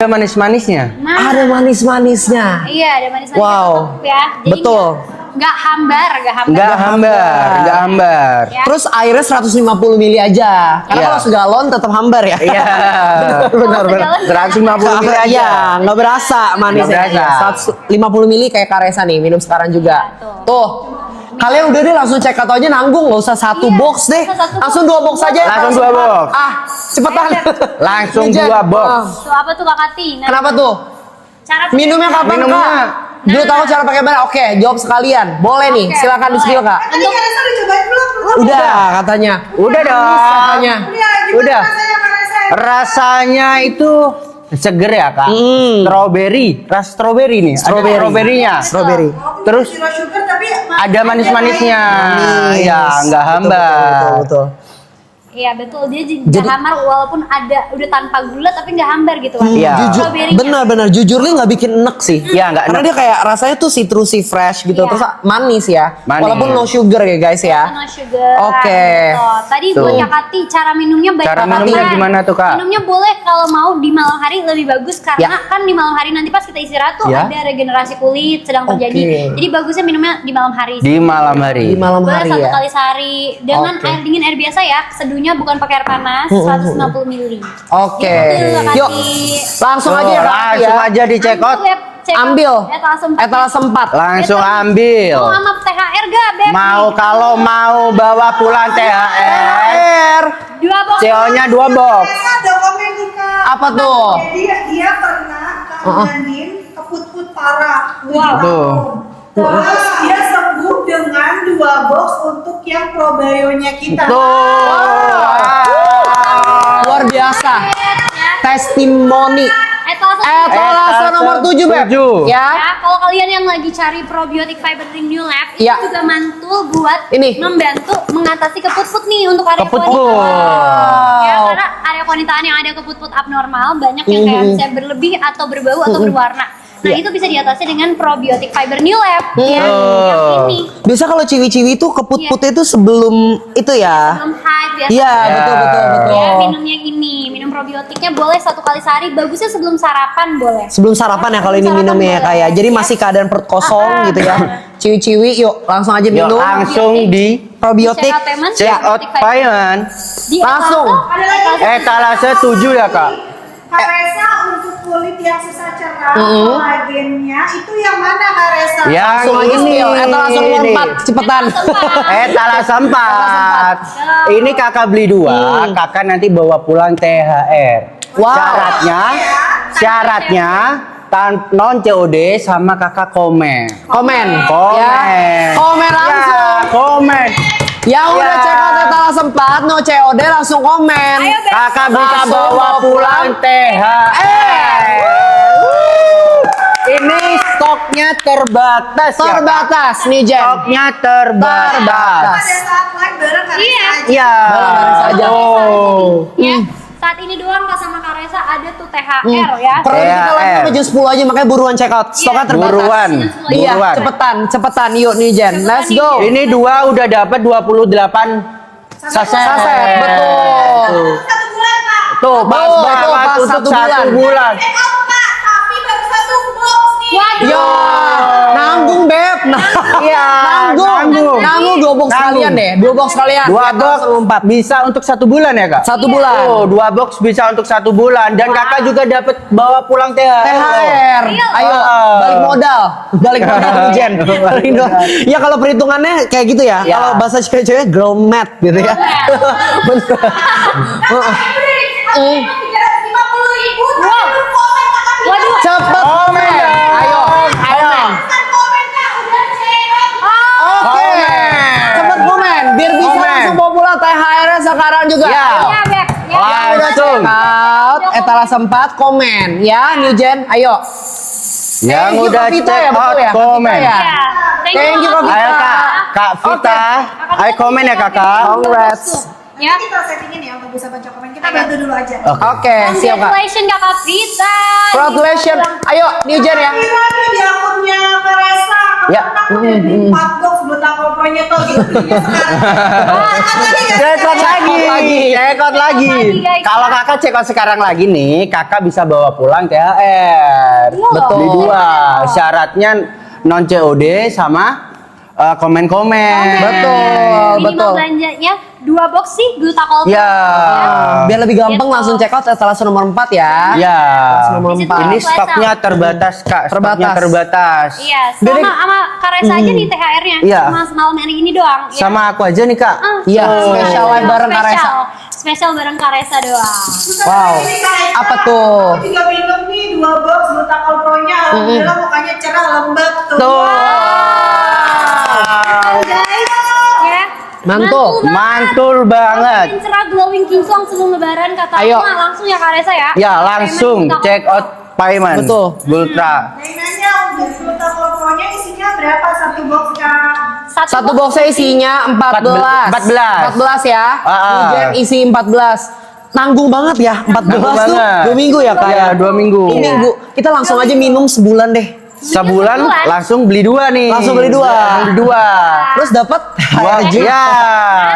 Ada manis-manisnya. Nah, Ada manis-manisnya. iya, ada manis-manisnya. Wow. Tetep ya. Jadi Betul. Nggak hambar. Nggak hambar. Ya. Terus airnya 150 mili aja. Karena Iya. kalau segalon tetap hambar ya. Iya. Benar. 150 ml aja. Iya, nggak berasa manisnya. Nggak berasa. 150 mili kayak Karesa nih, minum sekarang juga. Iya, Tuh. Kalian udah deh langsung check out aja nanggung, nggak usah satu Iya, box deh. nggak usah satu Langsung 2 box aja. Langsung 2 box. Cepetan. Langsung Jen. 2 box. Tuh apa tuh Kak Kati? Nah, Kenapa tuh? Cara Minumnya kapan, Minumnya. Kak? Dulu tahu cara pakai mana? Oke, jawab sekalian. Boleh nih, Oke, silakan di boleh. spill, Kak. Tadi Karesa udah cobain belum? Udah katanya. Udah dong. Katanya. Iya, gimana Udah. rasanya Karesa? Rasanya itu seger ya, Kak. Strawberry, ras strawberry nih. Strawberry. Ada strawberry-nya. Strawberry. Terus Zero sugar tapi ada manis-manisnya. Ya, nggak hambar. Betul. Iya betul, dia nggak hambar walaupun udah tanpa gula tapi nggak hambar gitu kan. Iya. Jujur, Strawberry-nya. benar-benar jujur nih nggak bikin enek sih. Iya, nggak Karena enek. dia kayak rasanya tuh citrusy fresh gitu, Iya. terus manis ya. Manis. Walaupun no sugar ya guys ya. No sugar. Oke. Gitu. Tadi Tuh. buat Kak Kati, cara minumnya baik Cara banget. minumnya gimana tuh, Kak? Minumnya boleh kalau mau di malam hari lebih bagus karena Ya. kan di malam hari nanti pas kita istirahat tuh Ya. ada regenerasi kulit sedang terjadi. Oke. Jadi bagusnya minumnya di malam hari. Di malam hari. Di malam Boleh hari satu ya. kali sehari dengan Oke. air dingin, air biasa ya. Seduhnya bukan pakai air panas, 150 ml. Oke. Gitu, Kak Yuk, Kati. langsung aja ya, Kak, Langsung ya. aja di check out. Ambil. Etalase Etalase 4. Langsung ambil. Mau sama THR gak, Beb? Mau Nih. kalau mau bawa pulang THR. Dua box. CO-nya 2 box. Karesa ada komen nih Kak. Apa tuh? Jadi dia pernah kangenin keput-put parah. Wow. Tuh. Terus dia sembuh dengan 2 box untuk yang probionya kita. Luar biasa. Testimoni. Etalase nomor 7, Beb. 7. Ya. Ya, kalau kalian yang lagi cari probiotic fiber drink New Lab, Ya. itu juga mantul buat Ini. membantu mengatasi keput-put nih untuk area Keput-put. wanita. Ya, karena area wanitaan yang ada keput-put abnormal banyak yang kayak bisa berlebih atau berbau atau berwarna. Nah, Ya. itu bisa diatasi dengan probiotic fiber New Lab ya. Oh. Yang ini. Biasa kalau ciwi-ciwi itu keput-putnya itu sebelum itu ya. Belum haid biasa. Iya, betul. Ya, minumnya ini, minum probiotiknya boleh 1 kali sehari. Bagusnya sebelum sarapan boleh. Sebelum sarapan ya kalau ini Sebelum minumnya ya sarapan kayak. boleh. Jadi Ya. masih keadaan perut kosong gitu ya. Ciwi-ciwi yuk langsung aja Yuk, minum. langsung di Probiotik. Check out payment, check out probiotic fiber. payment. Di Langsung. Etalase 7 ya, Kak. Karesa untuk kulit yang susah cerah, kolagennya itu yang mana Karesa? Yang Langsung aja ini. spill. Etalase nomor ini. 4 cepetan. Etalase 4. Ini kakak beli 2, kakak nanti bawa pulang THR. Wow. Syaratnya non COD sama kakak komen. Komen. Komen. Ya. Komen langsung. Ya, komen. Yang udah Ya. check out etalase 4 no COD langsung komen. Ayo, Beb. Kakak bisa Langsung bawa pulang THR. Ini stoknya terbatas. ya, Kak. Terbatas nih Jen. Stoknya terbatas. Terbatas. Pada saat live bareng Karesa Iya. aja. Iya. Bareng saja. Oh. Ya, saat ini doang Kak sama Kak Resa ada tuh THR ya. Kalau kita THR. live sampai jam 10 aja makanya buruan check out. Stoknya terbatas. Buruan. Iya, Buruan. cepetan yuk nih Jen. Let's go. Ini 2 udah dapat 28 saset. Saset, betul. 1 bulan Pak. Tuh, pas Betul, banget pas untuk satu 1 bulan. Pak, tapi baru 1 box nih. Waduh. Yo, nanggung Beb. Iya, Nanggung 2 box Nanggung. kalian deh. 2 box kalian. 2 Etalase box nomor 4. bisa untuk 1 bulan ya, Kak? 1 bulan. Oh, 2 box bisa untuk 1 bulan dan kakak juga dapat bawa pulang THR. THR. Real. Ayo, balik modal. Balik modal nih, Jen. Balik modal. Ya kalau perhitungannya kayak gitu ya. Ya. Kalau bahasa cewek-cewek girl math gitu ya. Bener. Udah nih, 350.000 Wow. tapi lu komen Kak. Waduh. Cepet. Komen dong. Ayo. Kan komen Kak, udah share. Oke. Komen. Cepet komen biar bisa Komen. langsung populer THR-nya sekarang juga. Ya. Ayo. Ya, Beb. Ya. Yang udah Langsung. check out etalase 4 komen ya New Jen. Ayo. Yang Thank you, udah Kak Vita check ya, betul out ya? Kak komen. Vita ya? Ya. Thank you, Kak Vita. Ayo Kak Vita. Ayo komen ya kakak. Congrats. Ya. Kita settingin ya untuk bisa baca komen. Kita bantu dulu aja. Oke, siap Kak. Congratulations Kakak Vita. Congratulations. Ayo New Jen ya. Kira nih di akunnya Karesa, Ya. Aku udah beli 4 box Glutathione Pro-nya tuh gitu. Cekot lagi. Cekot lagi. Lagi, guys. Kalau kakak cekot sekarang lagi nih, kakak bisa bawa pulang THR. Betul. Beli 2. Syaratnya non COD sama komen-komen. Betul. Minimal belanjanya 2 box sih Glutathione. Ya. Biar lebih gampang Gitu. langsung check out etalase nomor 4 ya. Ya. Nomor Di situ 4. Ini Flash stoknya sale. terbatas kak. Stoknya Terbatas. terbatas. Iya, Dari- sama Karesa aja nih THR-nya. Iya. Cuma semalam hari ini doang. ya. Sama aku aja nih kak. Iya, spesial live bareng Spesial. Karesa. Spesial bareng Karesa doang. Wow. Apa tuh? Aku juga minum nih 2 box Glutathione Pro-nya. Alhamdulillah mukanya cerah lembab tuh. Tuh. Guys, ya. Mantul. Mantul banget. Makin cerah glowing kinclong sebelum lebaran kata Ayo. Mama, langsung ya Karesa ya. Ya langsung Payment check out payment. Betul. Ultra. Nanya untuk Glutathione Pro-nya isinya berapa satu box kak? Satu boxnya isinya 14. 14 ya. Hujan isi 14. Nanggung banget ya 14 Nanggung tuh. banget. 2 minggu ya kak Iya, 2 minggu. 2 minggu. Kita langsung aja minum sebulan deh. Sebulan langsung beli 2 nih. Langsung beli 2. Beli 2. Terus dapat Wah, juga. ya.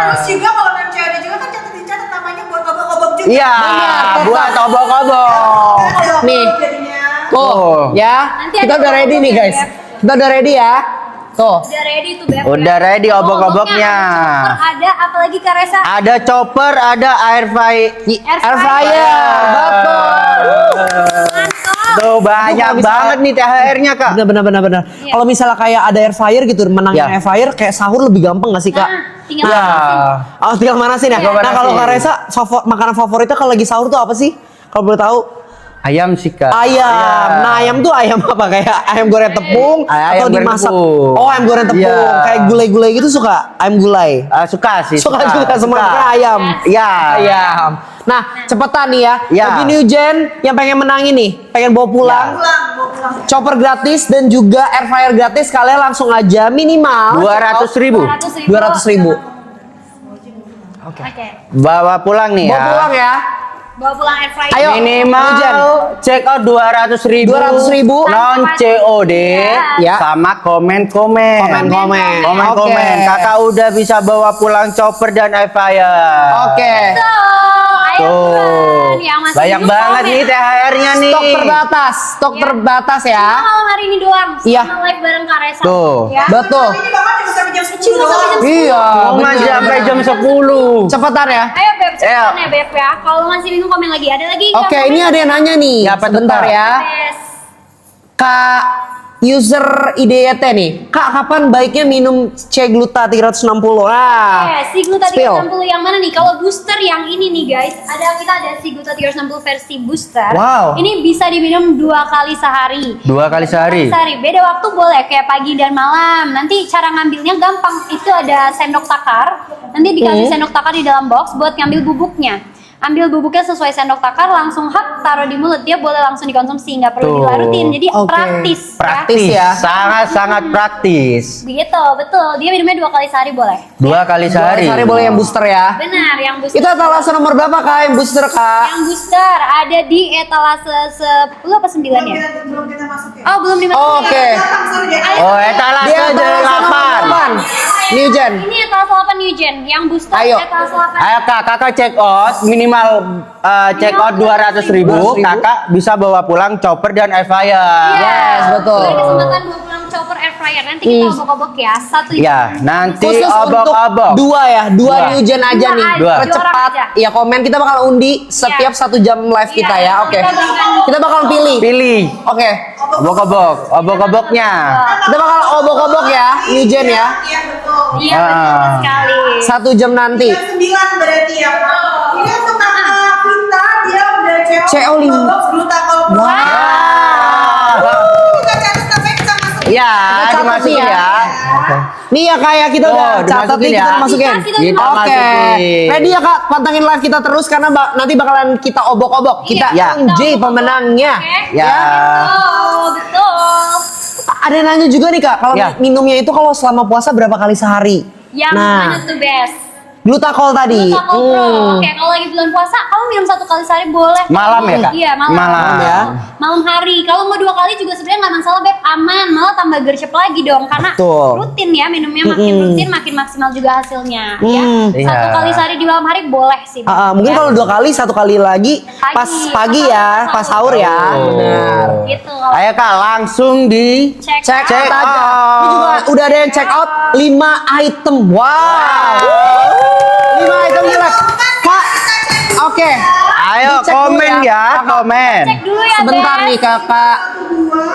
Terus juga kalau non COD juga kan catat namanya buat obok-obok juga. Iya, buat obok-obok. Nih. Jadinya. Tuh, ya. Nanti Kita ada udah ready nih obok-oboknya, guys. Beb. Kita udah ready ya. Tuh. Udah ready tuh Beb. Udah ya. ready obok-oboknya. Ada apalagi Karesa. Ada chopper, ada air fryer. Air fryer. Betul. Tuh banyak Aduh, kalau misalnya- banget nih THR-nya kak. Benar. Iya. Kalau misalnya kayak ada air fryer gitu, menangin Ya. air fryer kayak sahur lebih gampang gak sih kak? Nah, tinggal Ya. manasin. Oh tinggal manasin ya. Iya. Nah kalau Manasin. Kak Resa makanan favoritnya kalau lagi sahur tuh apa sih? Kalau boleh tahu? Ayam sih kak. Ayam. Nah ayam tuh ayam apa? Kayak ayam goreng tepung Ayam atau goreng dimasak? tepung. Oh ayam goreng tepung. Iya. Kayak gulai-gulai gitu suka? Ayam gulai. Suka sih. Suka juga semuanya ayam. Ya. Ayam. Nah cepetan nih ya. Ya. Bagi New Gen yang pengen menangin nih, pengen bawa pulang. Chopper gratis dan juga air fryer gratis, kalian langsung aja minimal 200.000. 200.000. Oke. Bawa pulang nih Bawa ya. pulang ya. Bawa pulang air fryer. Ayo. Minimal Hujan. check out 200.000. 200.000. Non COD Ya. sama komen-komen. Komen-komen. Komen-komen. Oke. Kakak udah bisa bawa pulang chopper dan air fryer. Oke. Ayo Tuh. buruan. Yang masih Banyak belum banget komen. nih THR-nya nih. Stok terbatas, stok Ya. terbatas ya. Cuma malam hari ini doang. Iya. Sama live bareng Karesa. Tuh. Ya. Betul. Ini bahkan cuma sampai jam 10 Cuma sampai doang. jam 10. Iya. Cuma bener. sampai jam 10. Cepetan ya. Ayo Beb, cepetan Ayo. ya Beb ya. Kalau masih bingung komen lagi. Ada lagi? yang Oke, komen? ini ada yang nanya nih. Siapa tuh, Sebentar Kak? ya. Yes. Kak user IDYT nih. Kak, kapan baiknya minum C-Gluta 360? Nah. Oke, si Gluta spill. 360 yang mana nih? Kalau booster yang ini nih guys, kita ada si Gluta 360 versi booster. Wow. Ini bisa diminum 2 kali sehari. 2 kali sehari. Sehari. Beda waktu boleh kayak pagi dan malam. Nanti cara ngambilnya gampang. Itu ada sendok takar. Nanti dikasih sendok takar di dalam box buat ngambil bubuknya. Ambil bubuknya sesuai sendok takar, langsung hap taruh di mulut. Dia boleh langsung dikonsumsi, nggak perlu Tuh. dilarutin. Jadi Oke. praktis. Praktis ya. Sangat-sangat praktis. Begitu, betul. Dia minumnya 2 kali sehari boleh. 2 kali sehari. Sehari boleh yang booster ya. Benar, yang booster. Itu etalase nomor berapa Kak yang booster Kak? Yang booster ada di etalase 10 apa 9 ya? Belum kita masuk ya. Oh, belum dimasukin. Oh, oke. Datang, sorry deh. Ayo. Oh, etalase Dia etalase nomor 8. 8. New Gen. Ini etalase 8 New Gen. Yang booster Ayo. etalase 8. Ayo kak, kakak check out minimal check out 200.000. 200.000. Kakak bisa bawa pulang chopper dan air fryer. Yes, betul. Ada kesempatan bawa pulang chopper air fryer. Nanti kita obok-obok ya. Satu Ya, nanti Khusus untuk obok-obok. 2 ya, 2 Dua. New Gen aja Dua nih. aja, dua Percepat orang aja. ya komen kita bakal undi setiap 1 jam live kita Iya, ya. Oke. kita bakal pilih. Pilih Oke. obok-obok, obok-oboknya. Kita bakal obok-obok ya, New Gen ya. Iya betul. Iya, betul sekali. 1 jam nanti. Jam 9 berarti ya. Ini untuk kakak Vita, dia udah CO lima. 2 box Glutathione Pro. Kita catat sampai kita masuk. Ya, Kita catat dimasukin nih ya. ya. Nih ya Kak ya, kita Oh, udah catat dimasukin nih, ya. kita masukin. Kita Kita Oke. masukin. Ready ya Kak, pantengin live kita terus karena nanti bakalan kita obok-obok. Kita Iya. unji pemenangnya. Oke. Ya. Oh, betul. Ada yang nanya juga nih Kak, kalau Ya. minumnya itu kalau selama puasa berapa kali sehari? Yang Nah. mana tuh best? Glutakol tadi. Glutakol Pro. Oke, kalau lagi bulan puasa, kamu minum 1 kali sehari boleh. Malam ya, Kak? Iya, malam. Malam ya. Malam hari. Kalau mau 2 kali juga sebenarnya nggak masalah, Beb. Aman. Malah tambah gercep lagi dong. Karena Betul. rutin ya minumnya, makin rutin makin maksimal juga hasilnya. Ya. Iya. 1 kali sehari di malam hari boleh sih. Mungkin Ya. kalau 2 kali, 1 kali lagi pas pagi ya, pas sahur ya. Oh. Benar. Gitu. Kalau Ayo Kak, langsung di cek. Check out aja. Ini juga udah ada yang check out 5 item. Wow. 5 item gila. Kak, oke. Ayo Dicek dulu komen ya. ya, komen. Cek dulu ya, Sebentar Beb. nih kakak.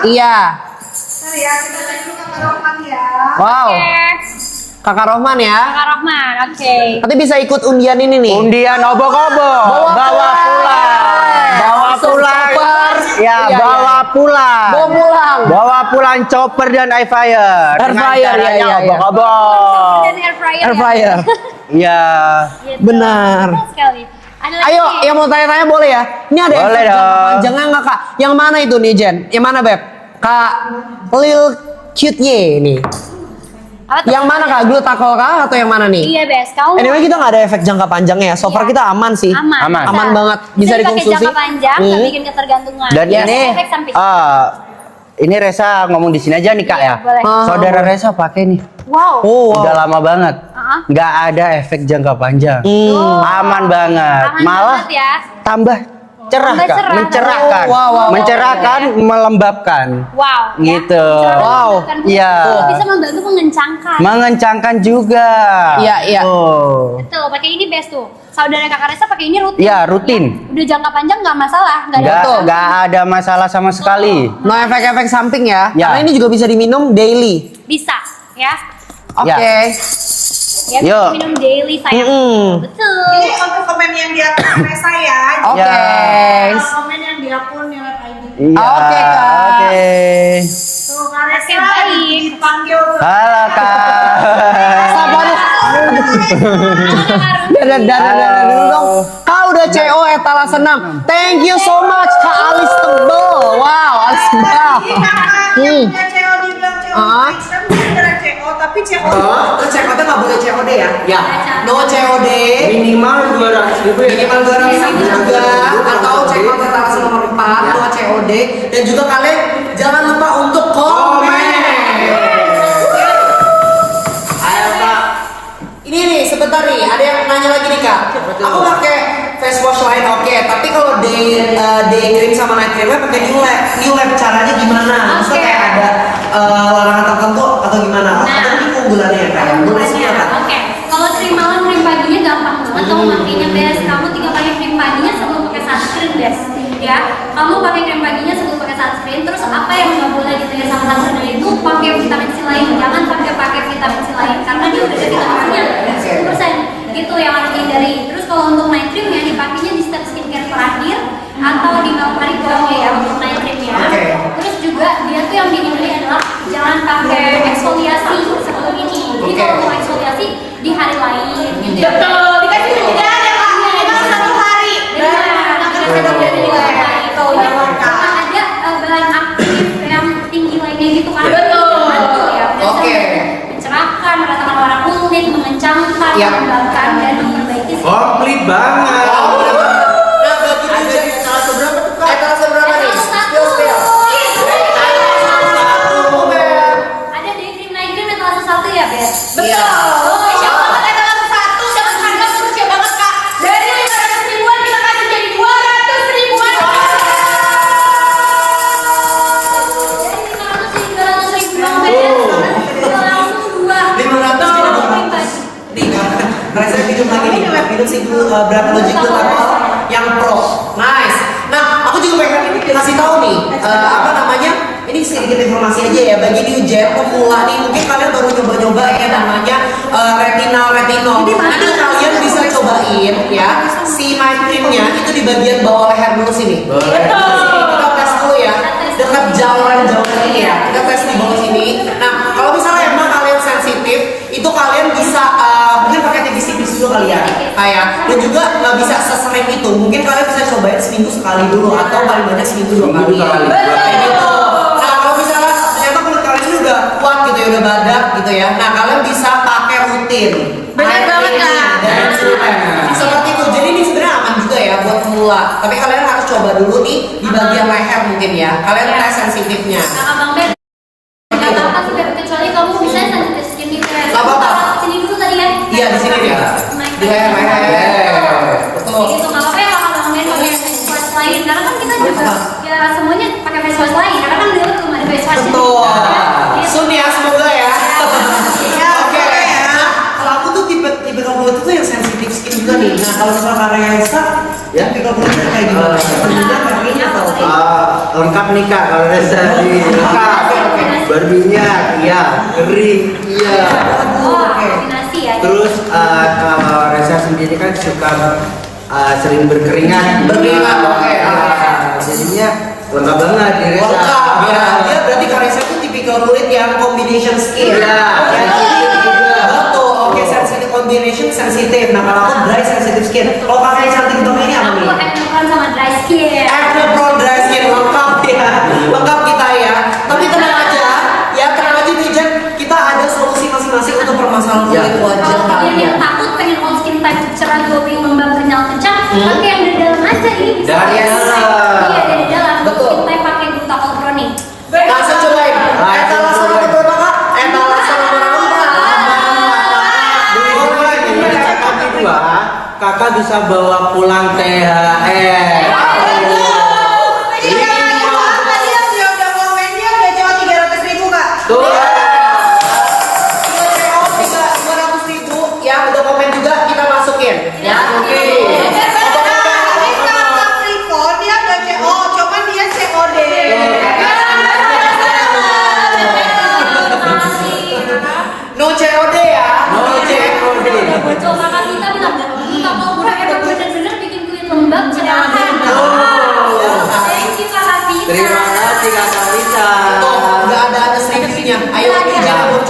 Iya. Bentar ya, kita cek dulu Kakak Rohman ya. Wow. Oke. Kakak Rohman ya. Kak Rohman, oke. Nanti bisa ikut undian ini nih. Undian obo-obo, bawa pulang. Bawa pulang. Chopper. Ya, Iya, bawa pulang. Bawa pulang. Bawa pulang chopper dan air fryer. Air Dengan fryer, caranya iya. obo-obo. Dan air fryer. Air ya. fryer. Iya. Gitu. Benar. Betul sekali. Ada lagi Ayo, nih. yang mau tanya-tanya boleh ya? Ini ada Boleh efek jangka dong. panjangnya nggak kak? Yang mana itu nih Jen? Yang mana Beb? Kak Lil Cute Y nih. Apa tuh? Yang mana kak? Glutakol kah atau yang mana nih? Iya, Bes. Kamu Anyway kita nggak ada efek jangka panjangnya ya. So far Iya. kita aman sih. aman. Aman. Aman banget. Bisa Bisa dipakai dikonsumsi. jangka panjang, nggak bikin ketergantungan. Dan Bisa ini efek samping. ini Reza ngomong di sini aja nih Kak ya. Boleh. Saudara Reza pakai nih. Wow. Oh, wow. Udah lama banget. Uh-huh. Nggak ada efek jangka panjang. Oh. Aman banget. Aman Malah banget ya. tambah cerah Tambah Kak. cerah. Mencerahkan. Oh, wow. Mencerahkan, melembabkan. Wow. Gitu. Wow. Iya. Bisa membantu mengencangkan. Mengencangkan juga. Iya, iya. Oh. Betul, pakai ini best tuh. Saudara Kakak Reza pakai ini rutin. Iya, rutin. Ya, udah jangka panjang nggak masalah, nggak ada. Nggak ada masalah sama sekali. No efek-efek samping ya. Ya. Karena ini juga bisa diminum daily. Bisa, ya. Oke. Ya. Ya, bisa Yuk. minum daily sayang. Mm-mm. Betul. Jadi untuk komen yang di akun saya, Oke. Ya. komen yang di akun Nilat ID. Iya. Oke, Kak. Oke. Tuh, Kak Oke, Reza baik. dipanggil Halo Kak. Sabar lu. Dan dong. Kak udah CO etalase senam. Thank you so much Kak Alis tebel. Wow, Alis tebel. Jadi kakak yang punya CO dibilang CO Ah. kan beneran CO, tapi CO COD nggak boleh COD ya? Ya. No COD. Minimal 200.000 ya. Minimal 200.000 juga. Atau check out etalase nomor 4 no COD. Dan juga kalian jangan lupa untuk komen. Ayo Kak. Ini nih sebentar nih, ada yang nanya lagi nih Kak. Aku pakai face wash lain oke, tapi kalau day cream sama night creamnya pakai new lab caranya gimana? Maksudnya Oke. kayak ada larangan tertentu atau gimana? Nah. Atau ini keunggulannya ya Kak? Boleh sih Kak? Oke, kalau krim malam krim paginya gampang banget. Kamu makainya best. Kamu 3 kali krim paginya sebelum pakai sunscreen best. Ya, kamu pakai krim paginya sebelum pakai sunscreen. Terus apa yang nggak boleh ditulis sama sunscreen itu pakai vitamin C lain. Jangan pakai vitamin C lain karena dia udah ada vitamin C-nya 10%. Itu yang harus dihindari. Terus kalau untuk night cream ya dipakainya di step skincare terakhir atau di malam hari pokoknya ya untuk night creamnya. Oke. Terus juga dia tuh yang dihindari adalah jangan pakai eksfoliasi sebelum ini. Jadi Oke. kalau mau eksfoliasi di hari lain gitu ya. Betul, dikasih jeda ya Kak. Memang 1 hari. Benar, dikasih jeda di hari itu ya. Karena ada bahan aktif yang tinggi lainnya gitu kan. Betul. Bantu ya. Oke. Mencerahkan, meratakan warna kulit, mengencangkan, Yap. mengembangkan dan memperbaiki Komplit banget. Oh, bener-bener. Nah, berarti ada etalase berapa tuh Kak? Etalase berapa nih? Etalase satu. Spill. Satu, Beb. Ada day cream night cream etalase 1 ya, Beb? Iya. Oh, Siapa banget etalase 1 dengan harga murah ya banget Kak. Dari 500 ribuan kita kasih jadi 200 ribuan. Dari 500 jadi 200 ribu bang Beb. Langsung 2. 500 jadi 200. Nih, Kak, saya minum lagi nih. Minum si berapa logic glutakol yang pro. Nice. Nah, aku juga pengen kasih tahu nih, apa namanya? Ini sedikit informasi aja ya bagi new gen pemula nih. Mungkin kalian baru nyoba-nyoba ya namanya retinol. Nanti kalian bisa cobain ya si night creamnya itu di bagian bawah leher dulu sini. Kita tes dulu ya. Dekat jauran ini ya. Kita tes di bawah sini. Nah, kalau misalnya emang kalian sensitif, itu kalian bisa mungkin pakai tipis-tipis dulu kali ya, kayak dan juga nggak bisa sesering itu. Mungkin kalian bisa cobain seminggu sekali dulu atau paling banyak seminggu 2 kali. Kayak gitu. Nah, kalau misalnya ternyata kulit kalian ini udah kuat gitu ya, udah badak gitu ya. Nah, kalian bisa pakai rutin. Bener Night banget, creamnya. Kak. Dan pemula. Tapi kalian harus coba dulu nih di bagian leher mungkin ya. Kalian tes sensitifnya. Kakak Bang Ben, nggak apa-apa sih Beb, kecuali kamu bisa sensitif skin gitu ya. Nggak apa-apa. Sini dulu tadi ya. Iya di sini dia. Di leher. Betul. Gitu nggak apa-apa ya Kakak Bang Ben pakai face wash lain. Karena kan kita juga ya semuanya pakai face wash lain. Karena kan dulu cuma ada face wash. Betul. Gitu. Sun ya semoga ya. Oke. Nah, kalau aku tuh tipe kulit itu yang sensitif skin juga nih. Nah kalau misalnya karya Esa, ya tipe kulitnya kayak gimana? Berminyak kayak gini atau? Lengkap nih kak kalau Reza di lengkap. Berminyak, iya. Kering, iya. Oh, kombinasi ya. Terus kalau Reza sendiri kan suka sering berkeringat. Berkeringat, oke. Jadinya lengkap banget di Reza. Lengkap ya. Dia berarti karya Esa tuh tipikal kulit yang combination skin. Iya. Betul. Oke, sensitive combination sensitif. Nah kalau aku dry sensitive skin. Kalau kakak cantik dong ini apa nih? Aku acne prone sama dry skin. Acne prone dry skin lengkap ya. Lengkap kita ya. Tapi tenang aja. Ya tenang aja nih Jen. Kita ada solusi masing-masing untuk permasalahan kulit wajah Kalau kalian yang kalian. takut pengen all skin type cerah glowing lembab kenyal kencang, pakai yang dari dalam aja ini bisa. Dari dalam. Iya dari dalam. Betul. Skin type pakai glutathione chronik. Langsung cobain. Etalase nomor berapa kak? Etalase nomor 4. Kakak bisa bawa pulang THR. Tuh. Yang udah komen juga kita masukin. Ya, oke. No COD ya. No COD. Coba kakak kita bilang, glutathione murah emang bener-bener bikin kulit lembab cerahan. Thank you kakak kita. Terima kasih kakak Risa. Tuh, nggak ada reviewnya. Ayo ini jangan belum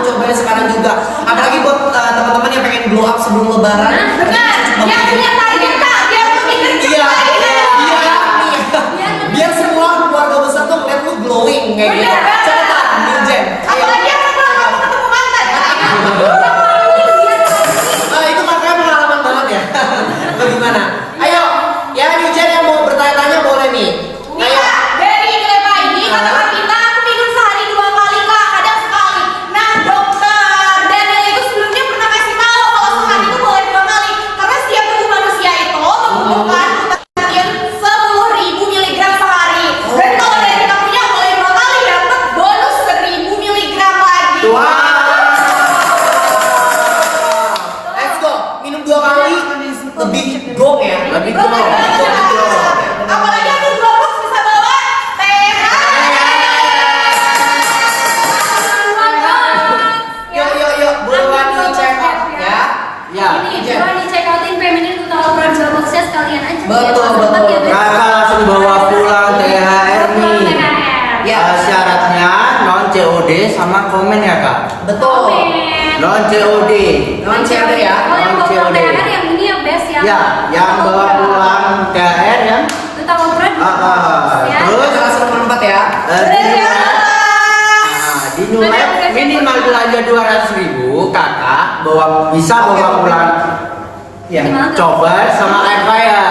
cobain sekarang juga. Apalagi buat teman-teman yang pengen glow up sebelum lebaran. Yang punya target kak, biar lebih kerja. Biar semua keluarga besar tuh ngeliat lu glowing kayak gitu. Coba Nih Jen. Ayo. Apalagi yang pulang kamu ketemu mantan. Itu makanya pengalaman banget ya. Bagaimana? Ayo, ya New Jen yang mau bertanya-tanya boleh nih. Nih Ayo. kak, dari Gleva ini kata Kak Vita, aku minum sehari 2 kali kak, kadang sekali. Nah dokter, Daniel itu sebelumnya pernah kasih tahu kalau sehari itu boleh 2 kali. Karena setiap tubuh manusia itu membutuhkan glutathione 10.000 mg sehari. Dan kalau dari kita punya boleh 2 kali dapat bonus 1.000 mg lagi. Let's go. Minum 2 kali lebih gong ya. Lebih Gong. gong. Apalagi aku 2 box bisa bawa THR. Yuk, buruan di check out ya. Ya. Ini buruan di check outin feminin glutathione prone boxnya sekalian aja. Betul, Biar lembab betul. ya, Beb. Kakak langsung bawa pulang THR Pulang nih. THR. Ya. Syaratnya non COD sama komen ya kak. Betul. Komen. Non COD. Non COD ya. Kalau yang bawa pulang COD. THR yang ini ya best ya. Ya, yang bawa pulang THR ya. Glutathione prone. Ya. Terus Etalase nomor 4 ya. Di Nulep minimal belanja 200.000 kakak bisa bawa pulang Ya. Gimana tuh? coba sama air fryer.